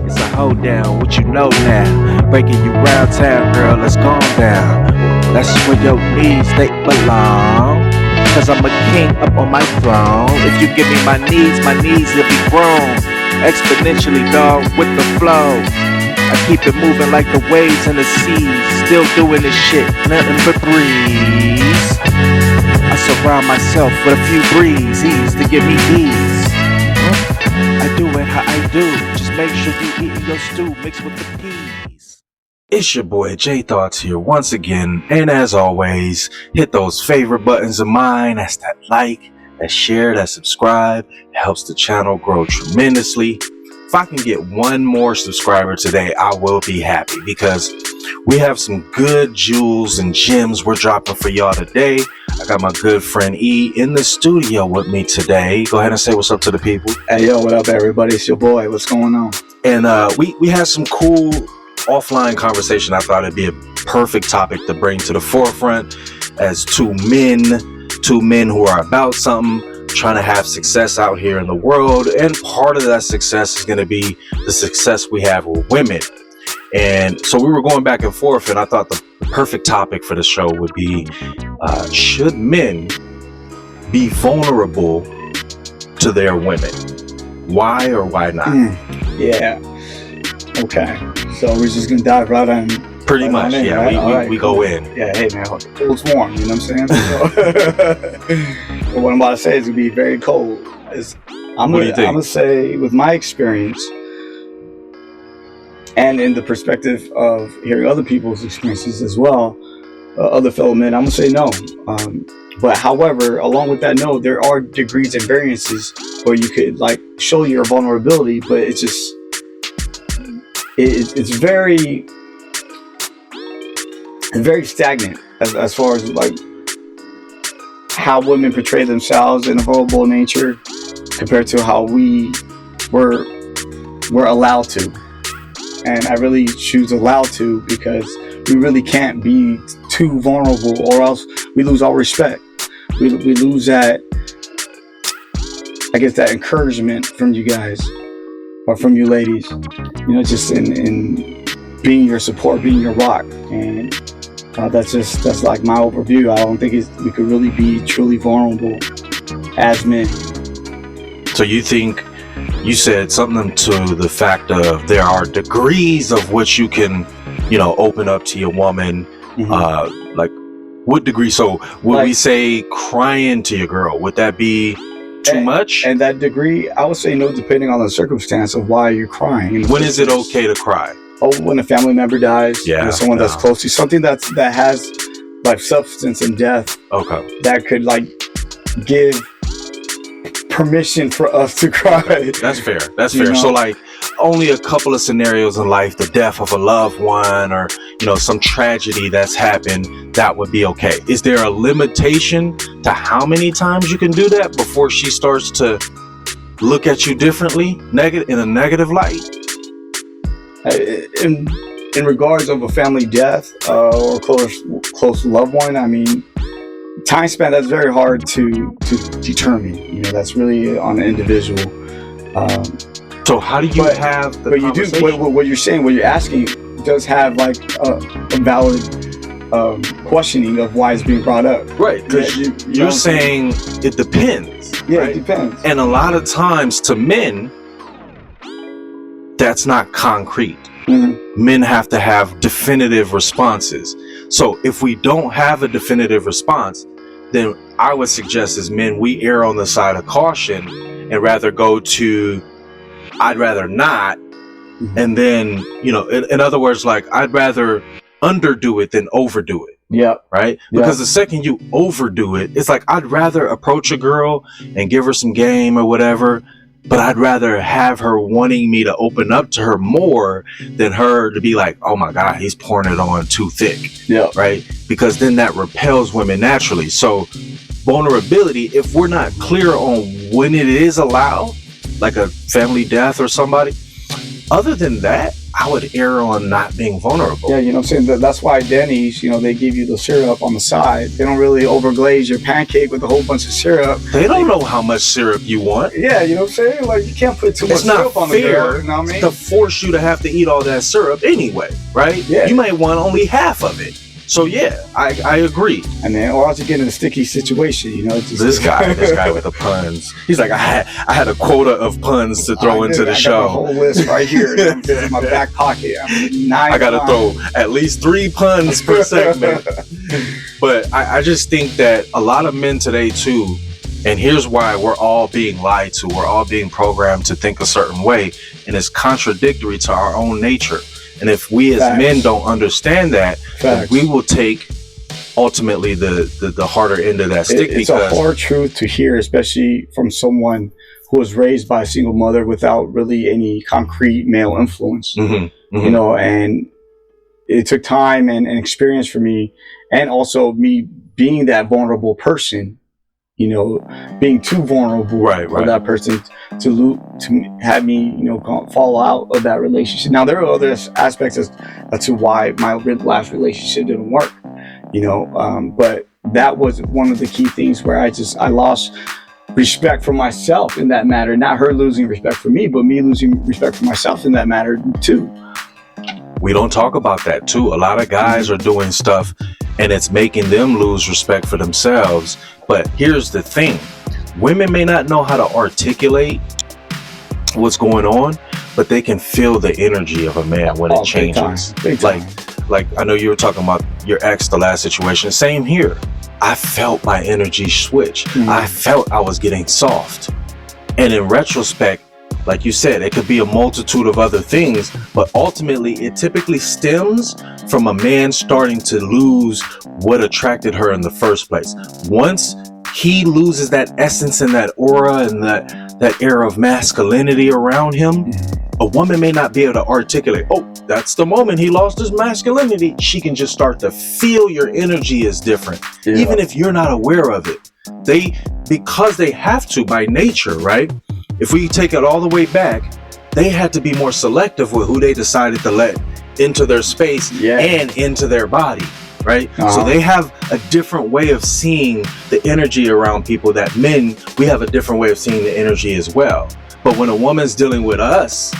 It's a hold down, what you know now. Breaking you round town, girl, let's calm down. That's where your knees, they belong. Cause I'm a king up on my throne. If you give me my knees will be grown. Exponentially, dog, with the flow. I keep it moving like the waves in the seas. Still doing this shit, nothing but breeze. I surround myself with a few breezes to give me ease. I do it how I do. Just make sure you eating your stew mixed with the peas. It's your boy J Thoughts here once again, and as always, hit those favorite buttons of mine. That's that like, that share, that subscribe. It helps the channel grow tremendously. If I can get one more subscriber today, I will be happy because we have some good jewels and gems we're dropping for y'all today. I got my good friend E in the studio with me today. Go ahead and say what's up to the people. Hey, yo, what up, everybody? It's your boy. What's going on? And we had some cool offline conversation. I thought it'd be a perfect topic to bring to the forefront as two men who are about something, trying to have success out here in the world. And part of that success is going to be the success we have with women. And so we were going back and forth, and I thought the perfect topic for the show would be, should men be vulnerable to their women? Why or why not? Yeah. Okay. So we're just going to dive right on. Pretty much, yeah. Right? We go in. Yeah, hey, man, the cold's warm, you know what I'm saying? So, but what I'm about to say is going to be very cold. I'm going to say, with my experience, and in the perspective of hearing other people's experiences as well, other fellow men, I'm going to say no. But however, along with that no, there are degrees and variances where you could like show your vulnerability, but it's just, it's very stagnant as far as like how women portray themselves in a vulnerable nature compared to how we were allowed to. And I really choose allowed to because we really can't be too vulnerable or else we lose our respect. We lose that, I guess, that encouragement from you guys or from you ladies, you know, just in being your support, being your rock. And that's like my overview. I don't think we could really be truly vulnerable as men. So you think, you said something to the fact of there are degrees of which you can, you know, open up to your woman. Mm-hmm. Like what degree? So would we say crying to your girl? Would that be too much? And that degree, I would say no, depending on the circumstance of why you're crying. When is it okay to cry? Oh, when a family member dies, yeah, someone that's close to you, something that has like substance and death. Okay. That could like give permission for us to cry. That's fair. That's fair. So like only a couple of scenarios in life, the death of a loved one or, you know, some tragedy that's happened, that would be okay. Is there a limitation to how many times you can do that before she starts to look at you differently, in a negative light? In regards of a family death or close loved one, I mean, time span, that's very hard to determine. You know, that's really on the individual. So how do you have the conversation? You do what you're saying, what you're asking does have like a valid questioning of why it's being brought up. Right, because you're saying it depends. Yeah, right? It depends. And a lot of times to men, that's not concrete. Mm-hmm. Men have to have definitive responses. So if we don't have a definitive response, then I would suggest as men, we err on the side of caution and rather go to, I'd rather not. Mm-hmm. And then, you know, in other words, like I'd rather underdo it than overdo it. Yeah. Right? Because the second you overdo it, it's like I'd rather approach a girl and give her some game or whatever, but I'd rather have her wanting me to open up to her more than her to be like, oh my God, he's pouring it on too thick. Yeah. Right? Because then that repels women naturally. So vulnerability, if we're not clear on when it is allowed, like a family death or somebody, Other than that, I would err on not being vulnerable. Yeah, you know what I'm saying? That's why Denny's, you know, they give you the syrup on the side. They don't really overglaze your pancake with a whole bunch of syrup. They don't know how much syrup you want. Yeah, you know what I'm saying? Like, you can't put too much syrup on the girl, you know what I mean? To force you to have to eat all that syrup anyway, right? Yeah. You might want only half of it. So yeah, I agree. And then, or else you get in a sticky situation, you know. Just, this guy with the puns. He's like, I had a quota of puns to throw into the show. I got a whole list right here in my back pocket. I got to throw at least 3 puns per segment. But I just think that a lot of men today too, and here's why we're all being lied to. We're all being programmed to think a certain way, and it's contradictory to our own nature. And if we as men don't understand that, then we will take ultimately the harder end of that stick. It's a hard truth to hear, especially from someone who was raised by a single mother without really any concrete male influence. You know, and it took time and experience for me, and also me being that vulnerable person. You know, being too vulnerable for that person to have me, you know, fall out of that relationship. Now, there are other aspects as to why my last relationship didn't work, you know, but that was one of the key things where I lost respect for myself in that matter. Not her losing respect for me, but me losing respect for myself in that matter too. We don't talk about that too. A lot of guys are doing stuff and it's making them lose respect for themselves. But here's the thing. Women may not know how to articulate what's going on, but they can feel the energy of a man when it changes. Big time. Like I know you were talking about your ex, the last situation. Same here. I felt my energy switch. I felt I was getting soft. And in retrospect, like you said, it could be a multitude of other things, but ultimately it typically stems from a man starting to lose what attracted her in the first place. Once he loses that essence and that aura and that air of masculinity around him, a woman may not be able to articulate, oh, that's the moment he lost his masculinity. She can just start to feel your energy is different, even if you're not aware of it. Because they have to by nature, right? If we take it all the way back, they had to be more selective with who they decided to let into their space and into their body, right? So they have a different way of seeing the energy around people that men, we have a different way of seeing the energy as well. But when a woman's dealing with us,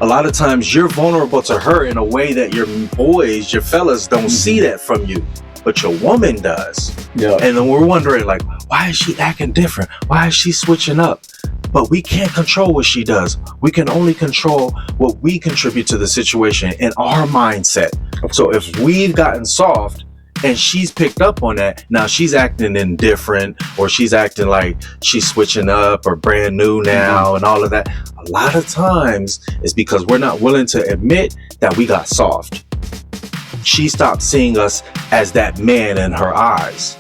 a lot of times you're vulnerable to her in a way that your boys, your fellas don't see that from you, but your woman does. And then we're wondering like, why is she acting different? Why is she switching up? But we can't control what she does. We can only control what we contribute to the situation in our mindset. So if we've gotten soft and she's picked up on that, now she's acting indifferent or she's acting like she's switching up or brand new now and all of that. A lot of times it's because we're not willing to admit that we got soft. She stopped seeing us as that man in her eyes.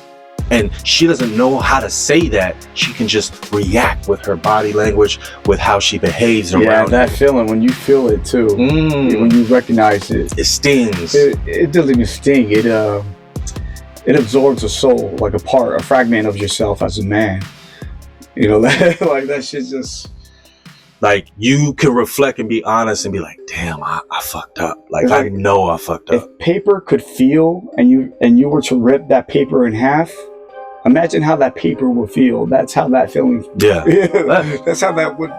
And she doesn't know how to say that. She can just react with her body language, with how she behaves around. Yeah, that feeling, when you feel it too, when you recognize it. It stings. It doesn't even sting. It absorbs a soul, like a fragment of yourself as a man. You know, like that shit just... Like, you can reflect and be honest and be like, damn, I fucked up. Like, I know I fucked up. If paper could feel and you were to rip that paper in half, imagine how that paper would feel. That's how that feeling. That's how that would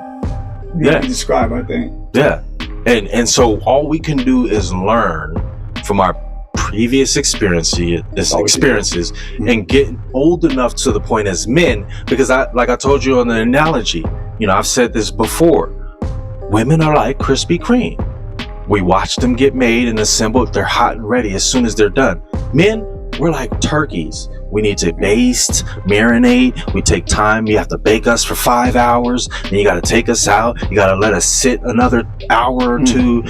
be described, I think. Yeah. And so all we can do is learn from our previous experiences and get old enough to the point as men, because like I told you on the analogy, you know, I've said this before, women are like Krispy Kreme. We watch them get made and assembled. They're hot and ready as soon as they're done. Men, we're like turkeys. We need to baste, marinate. We take time. You have to bake us for 5 hours. Then you got to take us out. You got to let us sit another hour or two.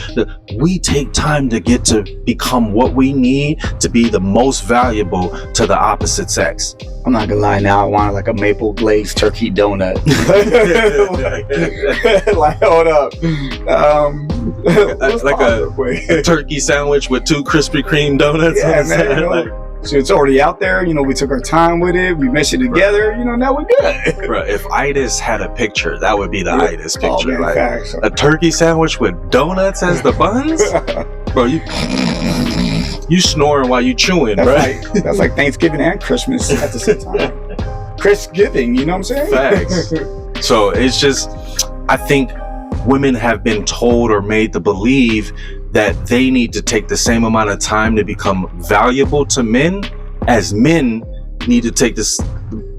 We take time to get to become what we need to be the most valuable to the opposite sex. I'm not gonna lie, now I want like a maple glazed turkey donut. like hold up. Like a turkey sandwich with 2 Krispy Kreme donuts on the side. So it's already out there. We took our time with it. We meshed it together. Now we're good. Bro, if Itis had a picture, that would be the Itis picture. Man, like facts. a turkey sandwich with donuts as the buns. Bro, you snoring while you chewing, bro. That's like Thanksgiving and Christmas at the same time. Christgiving, you know what I'm saying? Facts. So it's just, I think women have been told or made to believe that they need to take the same amount of time to become valuable to men as men need to take this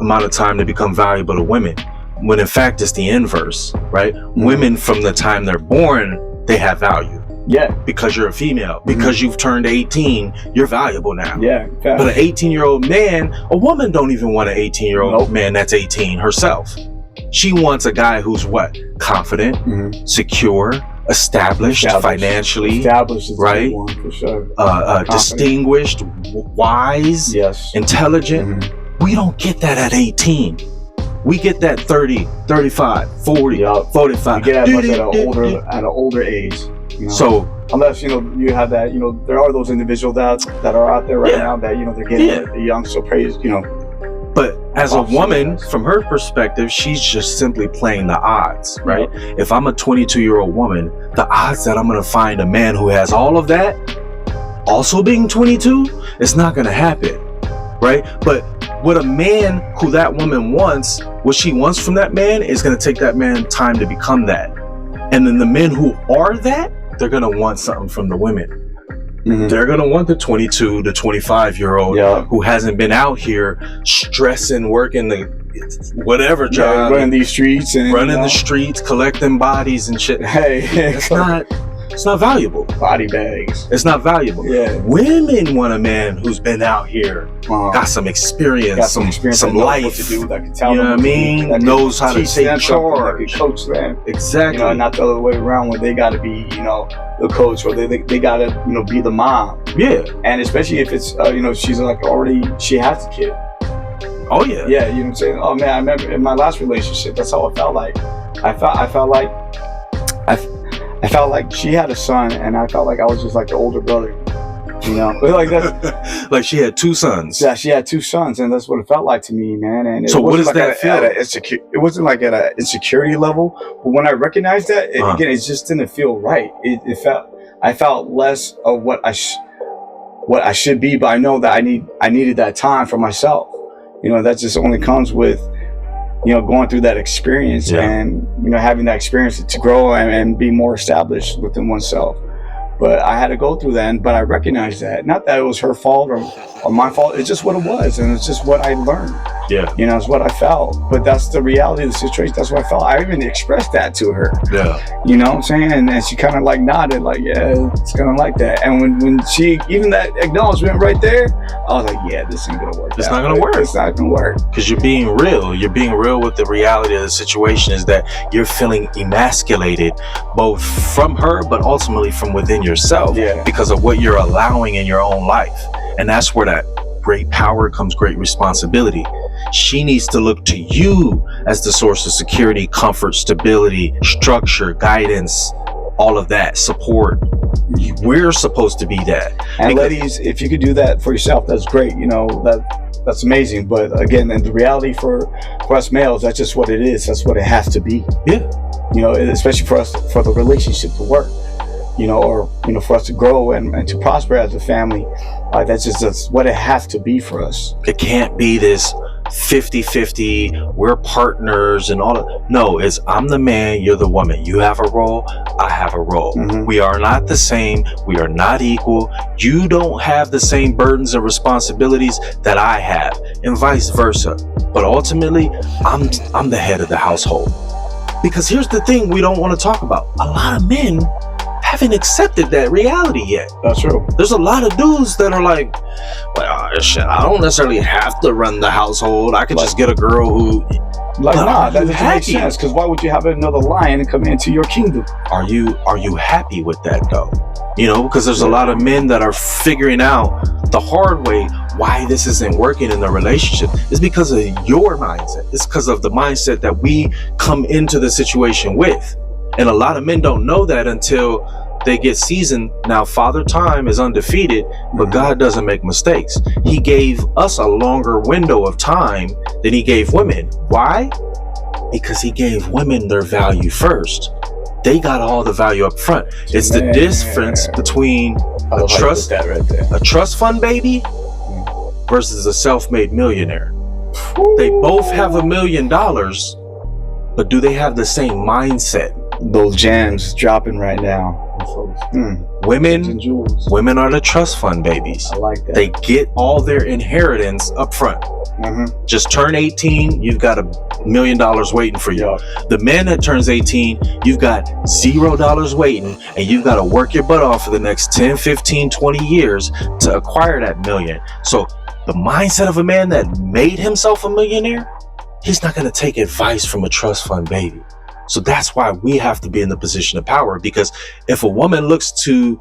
amount of time to become valuable to women. When in fact it's the inverse, right? Women from the time they're born, they have value. Yeah. Because you're a female. Because you've turned 18, you're valuable now. Yeah. But an 18-year-old man, a woman don't even want an 18-year-old man that's 18 herself. She wants a guy who's what? Confident, secure, established financially, right? One, for sure. Distinguished, wise, intelligent. We don't get that at 18. We get that 30, 35, 40, 45. You get that much at an older age. So unless you have that, there are those individuals that are out there right now that they're getting the young, so praise, But as a woman, from her perspective, she's just simply playing the odds, right? If I'm a 22-year-old woman, the odds that I'm going to find a man who has all of that, also being 22, it's not going to happen, right? But what a man who that woman wants, what she wants from that man is going to take that man time to become that. And then the men who are that, they're going to want something from the women. They're going to want the 22 to 25-year-old who hasn't been out here stressing, working the whatever job. Running these streets. And running the streets, collecting bodies and shit. Hey. It's not valuable. Body bags. It's not valuable. Yeah. Women want a man who's been out here, got some experience, some life. To do, that can tell you know what I mean? That knows how to take charge. That can coach them. Exactly. Not the other way around where they got to be, the coach, or they got to, be the mom. Yeah. And especially if it's, she's like she has a kid. Oh yeah. Yeah, you know what I'm saying? Oh man, I remember in my last relationship, that's how it felt like. I felt like she had a son, and I felt like I was just like the older brother. Like that's like she had two sons. Yeah, she had two sons, and that's what it felt like to me, man. And so what does that feel? It wasn't like at an insecurity level, but when I recognized that, again, it just didn't feel right. I felt less of what I should be, but I know that I needed that time for myself. That just only comes with going through that experience and having that experience to grow and be more established within oneself. But I had to go through that, but I recognized that. Not that it was her fault or my fault. It's just what it was, and it's just what I learned. Yeah. It's what I felt. But that's the reality of the situation. That's what I felt. I even expressed that to her. Yeah. You know what I'm saying? And she kind of like nodded, like, yeah, it's kind of like that. And when she, even that acknowledgement right there, I was like, yeah, this ain't gonna work. It's not gonna work. It's not gonna work. Because you're being real. You're being real with the reality of the situation is that you're feeling emasculated both from her, but ultimately from within yourself because of what you're allowing in your own life. And that's where that great power comes great responsibility. She needs to look to you as the source of security, comfort, stability, structure, guidance, all of that, support. We're supposed to be that. And ladies, if you could do that for yourself, that's great. That's amazing. But again, and the reality for us males, that's just what it is. That's what it has to be. Yeah. Especially for us, for the relationship to work. Or for us to grow and to prosper as a family. That's what it has to be for us. It can't be this 50-50, we're partners and all of. No, it's I'm the man, you're the woman. You have a role, I have a role. We are not the same, we are not equal. You don't have the same burdens and responsibilities that I have, and vice versa. But ultimately, I'm the head of the household. Because here's the thing we don't want to talk about. A lot of men haven't accepted that reality yet. That's true. There's a lot of dudes that are like, well, shit, I don't necessarily have to run the household. I could just get a girl who... that doesn't make sense, because why would you have another lion come into your kingdom? Are you happy with that though? Because there's a lot of men that are figuring out the hard way why this isn't working in the relationship. It's because of your mindset. It's because of the mindset that we come into the situation with. And a lot of men don't know that until they get seasoned. Now Father Time is undefeated, but God doesn't make mistakes. He gave us a longer window of time than he gave women. Why? Because he gave women their value first. They got all the value up front. It's the difference between a trust fund baby versus a self-made millionaire. They both have $1 million, but do they have the same mindset? Those gems dropping right now. Women are the trust fund babies. I like that. They get all their inheritance up front. Just turn 18, you've got $1 million waiting for you. The man that turns 18, you've got $0 waiting, and you've got to work your butt off for the next 10, 15, 20 years to acquire that million. So the mindset of a man that made himself a millionaire, he's not going to take advice from a trust fund baby. So that's why we have to be in the position of power, because if a woman looks to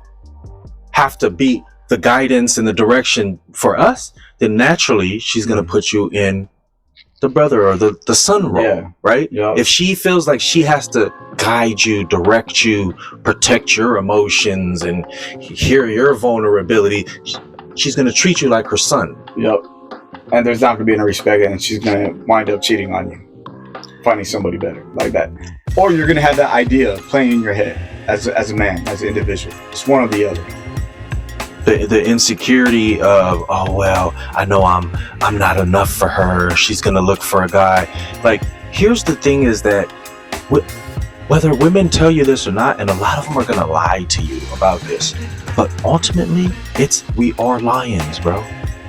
have to be the guidance and the direction for us, then naturally she's going to put you in the brother or the son role, right? If she feels like she has to guide you, direct you, protect your emotions and hear your vulnerability, she's going to treat you like her son. And there's not going to be any respect, and she's going to wind up cheating on you, finding somebody better like that. Or you're going to have that idea playing in your head as a man, as an individual. It's one or the other. The insecurity of, oh well, I know I'm not enough for her, she's gonna look for a guy. Like, here's the thing is that whether women tell you this or not, and a lot of them are gonna lie to you about this, but ultimately we are lions, bro.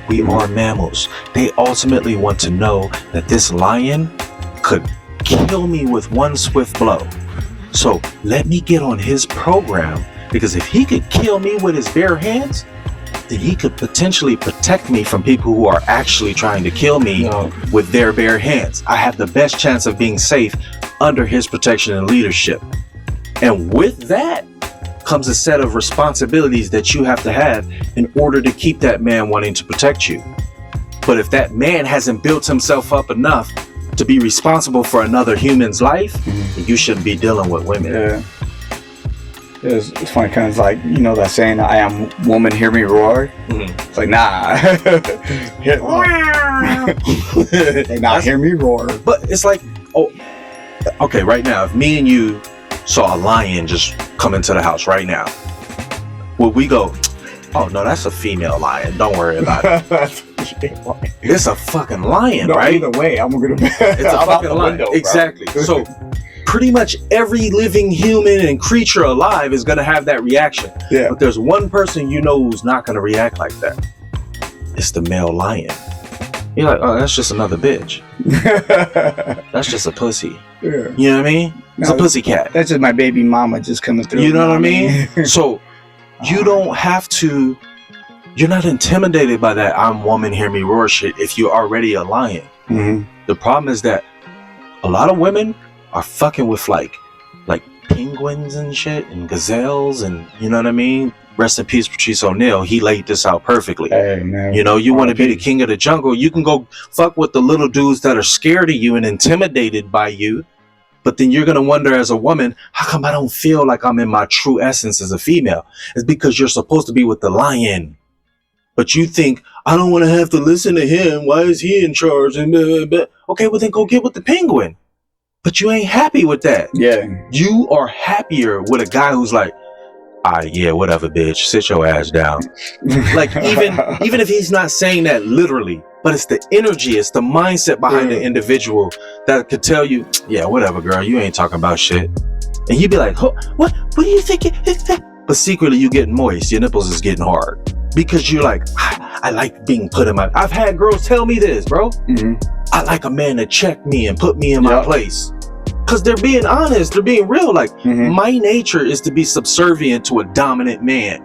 We are mammals. They ultimately want to know that this lion could kill me with one swift blow. So let me get on his program, because if he could kill me with his bare hands, then he could potentially protect me from people who are actually trying to kill me with their bare hands. I have the best chance of being safe under his protection and leadership. And with that comes a set of responsibilities that you have to have in order to keep that man wanting to protect you. But if that man hasn't built himself up enough to be responsible for another human's life, then you shouldn't be dealing with women. It's funny, kind of like, you know, that saying, I am woman, hear me roar. It's like, nah. Hear me roar. But it's like, oh, okay, right now, if me and you saw a lion just come into the house right now, would we go, oh no, that's a female lion, don't worry about it? It's a fucking lion, right? Either way, I'm gonna be it's a fucking lion. Window, exactly. So pretty much every living human and creature alive is going to have that reaction. But there's one person you know who's not going to react like that. It's the male lion. You're like, oh, that's just another bitch. That's just a pussy. You know what I mean? It's a pussy cat. That's just my baby mama just coming through. You know what I mean? So you don't have to, you're not intimidated by that I'm woman, hear me roar shit if you're already a lion. The problem is that a lot of women are fucking with like penguins and shit and gazelles, and you know what I mean? Rest in peace, Patrice O'Neal. He laid this out perfectly. Hey, man. You know, you want to be the king of the jungle, you can go fuck with the little dudes that are scared of you and intimidated by you, but then you're gonna wonder as a woman, how come I don't feel like I'm in my true essence as a female? It's because you're supposed to be with the lion, but you think, I don't want to have to listen to him, why is he in charge? And okay, well then go get with the penguin. But you ain't happy with that. You are happier with a guy who's like, yeah, whatever, bitch, sit your ass down. Like, even if he's not saying that literally, but it's the energy, it's the mindset behind the individual that could tell you, yeah, whatever, girl, you ain't talking about shit. And you'd be like, what do you think? But secretly you getting moist, your nipples is getting hard. Because you're like, I like being put in my, I've had girls tell me this, bro. I like a man to check me and put me in my place. Because they're being honest, they're being real. Like, my nature is to be subservient to a dominant man.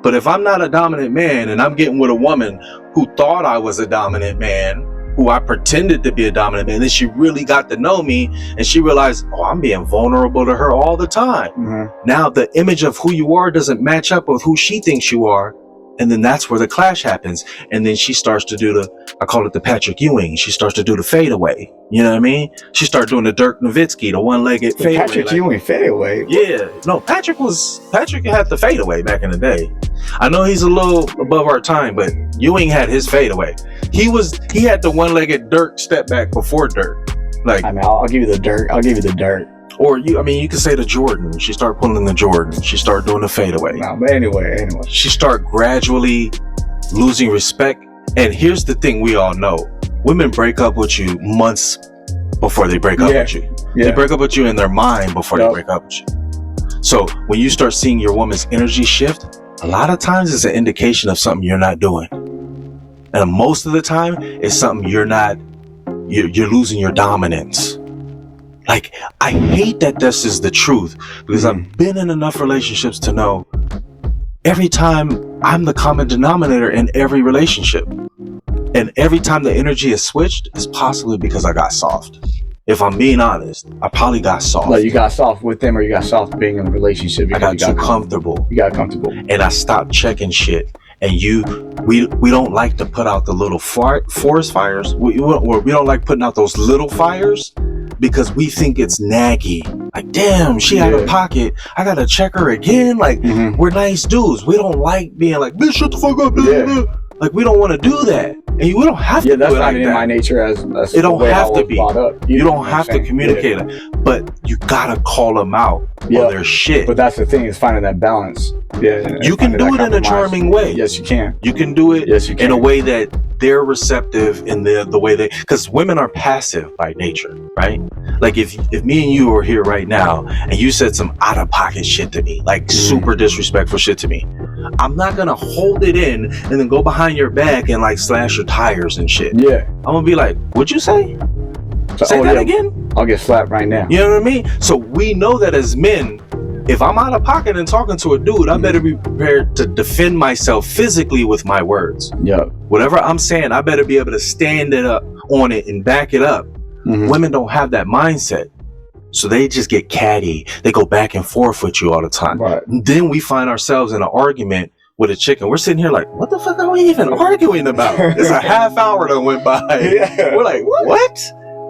But if I'm not a dominant man and I'm getting with a woman who thought I was a dominant man, who I pretended to be a dominant man, then she really got to know me and she realized, oh, I'm being vulnerable to her all the time. Now the image of who you are doesn't match up with who she thinks you are. And then that's where the clash happens. And then she starts to do I call it the Patrick Ewing. She starts to do the fadeaway. You know what I mean? She started doing the Dirk Nowitzki, the one-legged fadeaway. Patrick Ewing fadeaway. Yeah. No, Patrick had the fadeaway back in the day. I know he's a little above our time, but Ewing had his fadeaway. He had the one-legged Dirk step back before Dirk. Like, I mean, I'll give you the dirt. Or you could say the Jordan. She started pulling the Jordan. She started doing the fadeaway. No, but anyway. She started gradually losing respect. And here's the thing we all know. Women break up with you months before they break up with you. Yeah. They break up with you in their mind before they break up with you. So when you start seeing your woman's energy shift, a lot of times it's an indication of something you're not doing. And most of the time it's something you're losing your dominance. Like, I hate that this is the truth, because I've been in enough relationships to know every time I'm the common denominator in every relationship. And every time the energy is switched, it's possibly because I got soft. If I'm being honest, I probably got soft. Like, you got soft with them, or you got soft being in a relationship? I got too comfortable. You got comfortable. And I stopped checking shit. And we don't like to put out the little forest fires. We don't like putting out those little fires because we think it's naggy. Like, damn, she out of pocket. I gotta check her again. Like, we're nice dudes. We don't like being like, bitch, shut the fuck up. Yeah. Like, we don't want to do that. And we don't have to do it like that. Yeah, that's not in my nature as it don't have to be. You don't have to communicate it. But you gotta call them out on their shit. But that's the thing, is finding that balance. Yeah. You can do it in a charming way. Yes, you can. You can do it in a way that they're receptive in the way because women are passive by nature, right? Like, if me and you were here right now and you said some out of pocket shit to me, like super disrespectful shit to me, I'm not gonna hold it in and then go behind your back and like slash your tires and shit. Yeah. I'm gonna be like, what'd you say? Say that again? I'll get slapped right now. You know what I mean? So we know that as men, if I'm out of pocket and talking to a dude, I better be prepared to defend myself physically with my words. Yeah. Whatever I'm saying, I better be able to stand it up on it and back it up. Women don't have that mindset. So they just get catty. They go back and forth with you all the time. Right. Then we find ourselves in an argument with a chick, and we're sitting here like, what the fuck are we even arguing about? It's a half hour that went by. Yeah. We're like, what?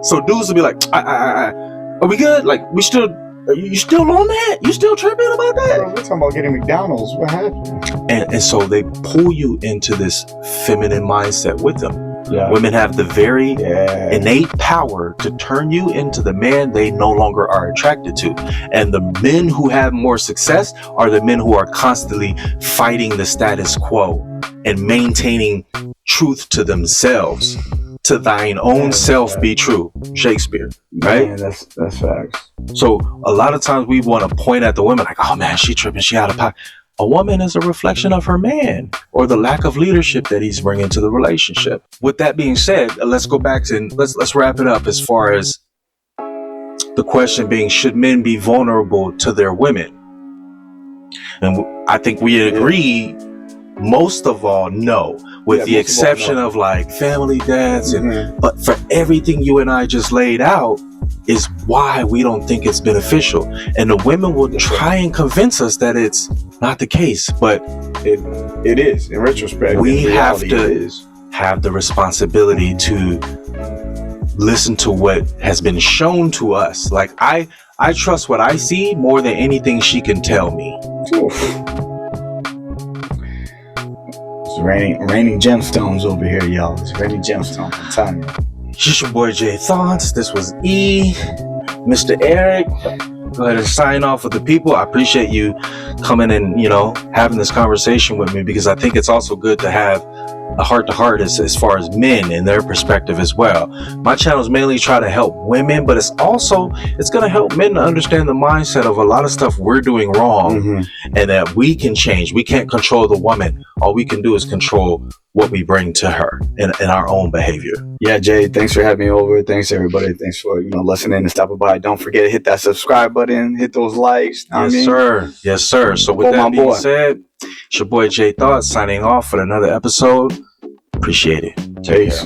So dudes will be like, are we good? Like, you still on that? You still tripping about that? Bro, we're talking about getting McDonald's. What happened? And so they pull you into this feminine mindset with them. Yeah. Women have the very innate power to turn you into the man they no longer are attracted to. And the men who have more success are the men who are constantly fighting the status quo and maintaining truth to themselves. To thine own self be true. Shakespeare, right? Yeah, that's facts. So a lot of times we want to point at the women like, oh man, she tripping, she out of pocket. A woman is a reflection of her man, or the lack of leadership that he's bringing to the relationship. With that being said, let's go back and let's wrap it up as far as the question being, should men be vulnerable to their women? And I think we agree, most of all, no. With the exception of like family dads, but for everything you and I just laid out is why we don't think it's beneficial. And the women will try and convince us that it's not the case, but it is. In retrospect, we have to have the responsibility to listen to what has been shown to us. Like, I trust what I see more than anything she can tell me. It's raining gemstones over here, y'all. It's raining gemstones, I'm telling you. It's your boy Jay Thoughts. This was Mr. Eric. Go ahead and sign off with the people. I appreciate you coming and, having this conversation with me, because I think it's also good to have a heart-to-heart as far as men and their perspective as well. My channels mainly try to help women, but it's going to help men to understand the mindset of a lot of stuff we're doing wrong, and that we can change. We can't control the woman. All we can do is control what we bring to her in our own behavior. Yeah, Jay, thanks for having me over. Thanks everybody. Thanks for listening and stopping by. Don't forget to hit that subscribe button, hit those likes. Yes, sir. So with that being said, it's your boy Jay Thoughts signing off for another episode. Appreciate it. Peace.